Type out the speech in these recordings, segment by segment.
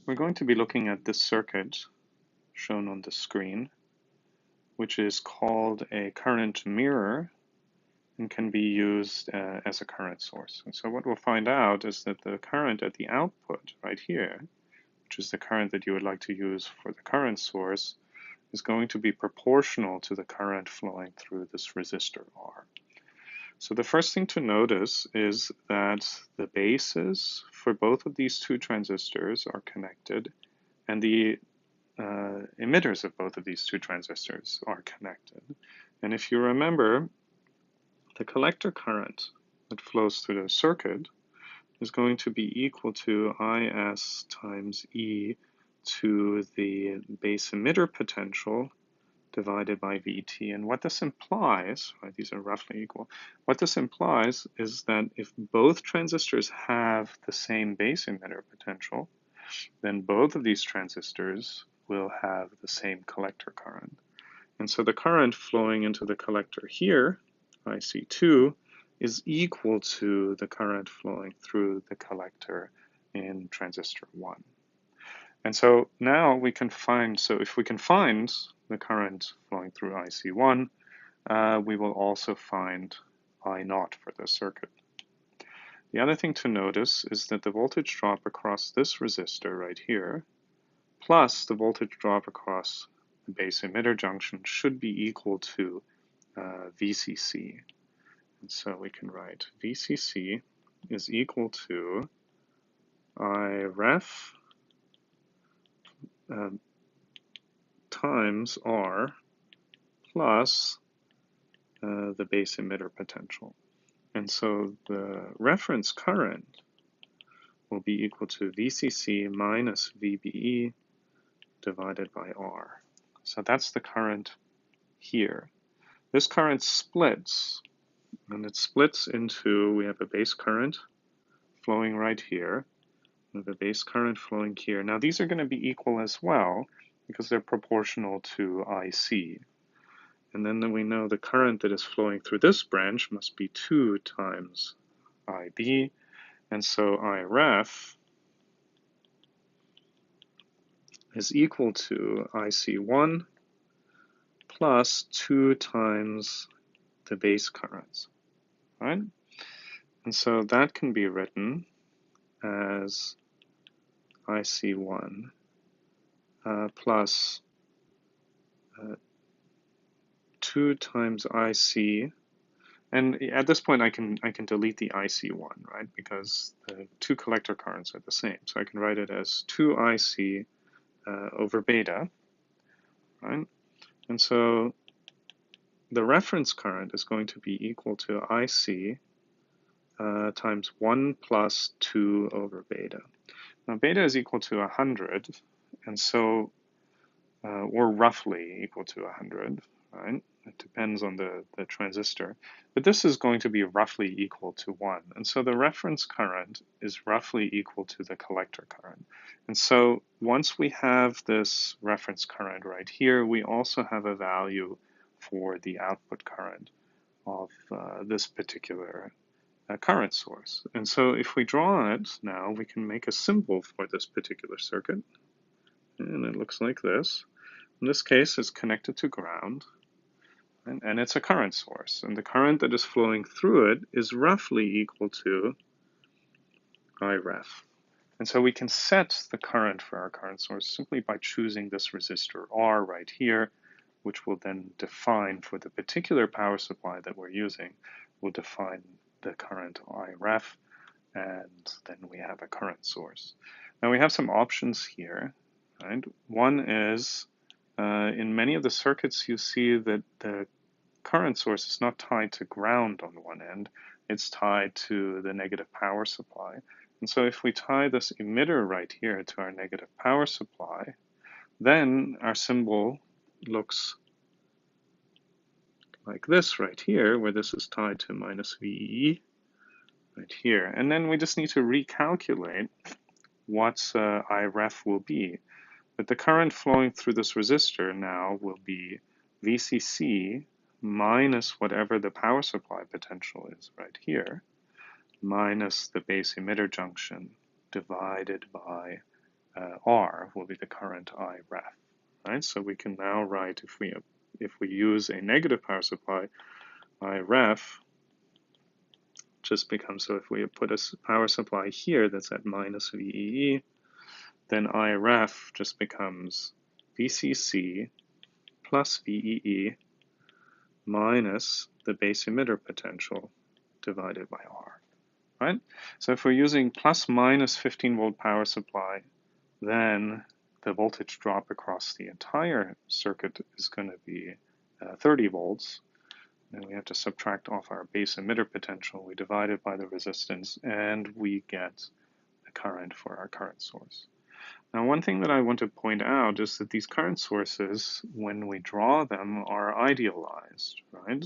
We're going to be looking at this circuit shown on the screen, which is called a current mirror and can be used as a current source. And so what we'll find out is that the current at the output right here, which is the current that you would like to use for the current source, is going to be proportional to the current flowing through this resistor R. So the first thing to notice is that the bases for both of these two transistors are connected, and the emitters of both of these two transistors are connected. And if you remember, the collector current that flows through the circuit is going to be equal to IS times E to the base emitter potential divided by VT. And what this implies, right, these are roughly equal, what this implies is that if both transistors have the same base emitter potential, then both of these transistors will have the same collector current. And so the current flowing into the collector here, IC2, is equal to the current flowing through the collector in transistor 1. And so now we can find, so if we can find the current flowing through IC1, we will also find I0 for this circuit. The other thing to notice is that the voltage drop across this resistor right here, plus the voltage drop across the base emitter junction, should be equal to VCC. And so we can write VCC is equal to IREF times R plus the base emitter potential. And so the reference current will be equal to VCC minus VBE divided by R. So that's the current here. This current splits, and it splits into, we have a base current flowing right here, we have a base current flowing here. Now these are going to be equal as well because they're proportional to IC. And then we know the current that is flowing through this branch must be 2 times IB, and so IREF is equal to IC1 plus 2 times the base currents, right? And so that can be written as IC1 plus 2 times IC, and at this point I can delete the IC1, right? Because the two collector currents are the same. So I can write it as 2IC over beta, right? And so the reference current is going to be equal to IC times 1 plus 2 over beta. Now beta is equal to 100, and so, or roughly equal to 100, right? It depends on the transistor, but this is going to be roughly equal to 1. And so the reference current is roughly equal to the collector current. And so once we have this reference current right here, we also have a value for the output current of this particular current source. And so if we draw it now, we can make a symbol for this particular circuit. And it looks like this. In this case, it's connected to ground, and it's a current source. And the current that is flowing through it is roughly equal to IREF. And so we can set the current for our current source simply by choosing this resistor R right here, which will then define for the particular power supply that we're using, will define the current IREF, and then we have a current source. Now we have some options here, right? One is, in many of the circuits you see that the current source is not tied to ground on one end, it's tied to the negative power supply. And so if we tie this emitter right here to our negative power supply, then our symbol looks like this right here, where this is tied to minus VE right here. And then we just need to recalculate what IREF will be. But the current flowing through this resistor now will be VCC minus whatever the power supply potential is right here, minus the base emitter junction divided by R will be the current I ref, right? So we can now write, if we use a negative power supply, I ref just becomes, so if we put a power supply here that's at minus VEE, then I ref just becomes VCC plus VEE minus the base emitter potential divided by R, right? So if we're using plus minus 15 volt power supply, then the voltage drop across the entire circuit is going to be 30 volts. And we have to subtract off our base emitter potential. We divide it by the resistance, and we get the current for our current source. Now, one thing that I want to point out is that these current sources, when we draw them, are idealized, right?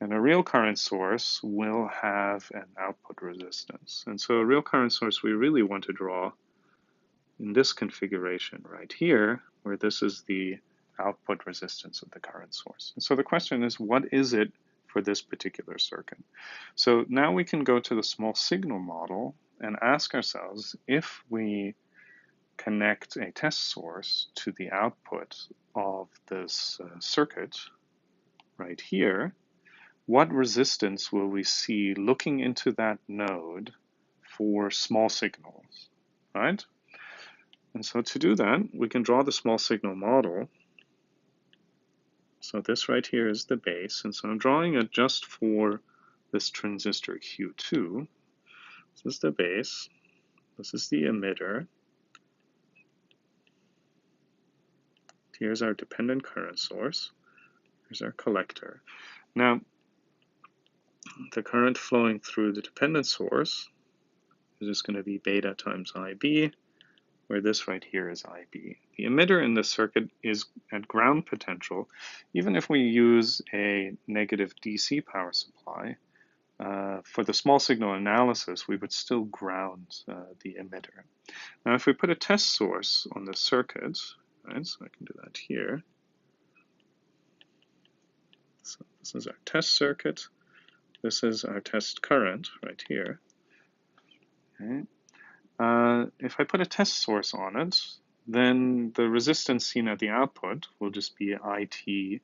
And a real current source will have an output resistance. And so a real current source we really want to draw in this configuration right here, where this is the output resistance of the current source. And so the question is, what is it for this particular circuit? So now we can go to the small signal model and ask ourselves, if we connect a test source to the output of this circuit right here, what resistance will we see looking into that node for small signals, right? And so to do that, we can draw the small signal model. So this right here is the base, and so I'm drawing it just for this transistor Q2. This is the base, this is the emitter, here's our dependent current source, here's our collector. Now, the current flowing through the dependent source is just going to be beta times IB, where this right here is IB. The emitter in this circuit is at ground potential. Even if we use a negative DC power supply, for the small signal analysis, we would still ground the emitter. Now, if we put a test source on the circuit, right, so I can do that here. So this is our test circuit. This is our test current right here. Okay. If I put a test source on it, then the resistance seen at the output will just be VT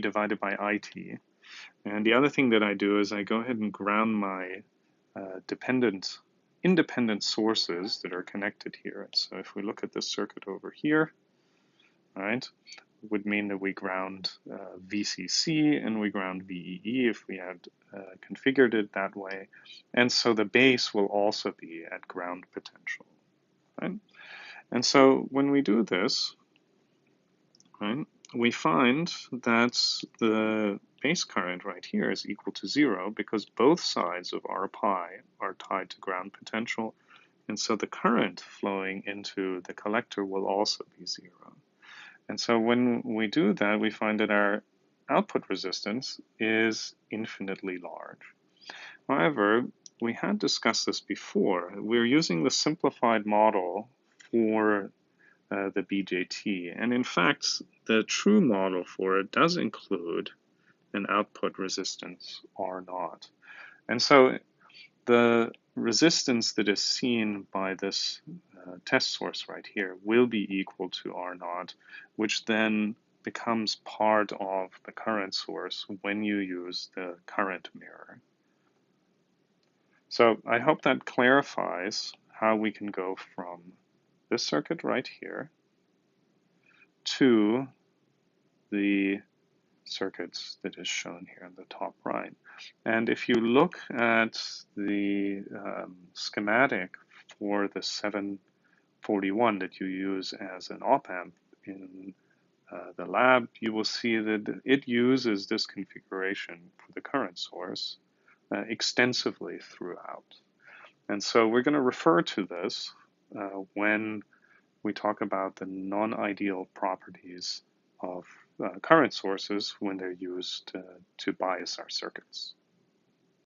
divided by IT. And the other thing that I do is I go ahead and ground my independent sources that are connected here. So if we look at this circuit over here, right, it would mean that we ground VCC and we ground VEE if we had configured it that way. And so the base will also be at ground potential, right? And so when we do this, right, we find that the base current right here is equal to 0 because both sides of R pi are tied to ground potential, and so the current flowing into the collector will also be 0. And so when we do that, we find that our output resistance is infinitely large. However, we had discussed this before. We're using the simplified model for the BJT, and in fact, the true model for it does include an output resistance R0. And so the resistance that is seen by this test source right here will be equal to R0, which then becomes part of the current source when you use the current mirror. So I hope that clarifies how we can go from this circuit right here to the circuits that is shown here in the top right. And if you look at the schematic for the 741 that you use as an op-amp in the lab, you will see that it uses this configuration for the current source extensively throughout. And so we're going to refer to this when we talk about the non-ideal properties of current sources when they're used to bias our circuits.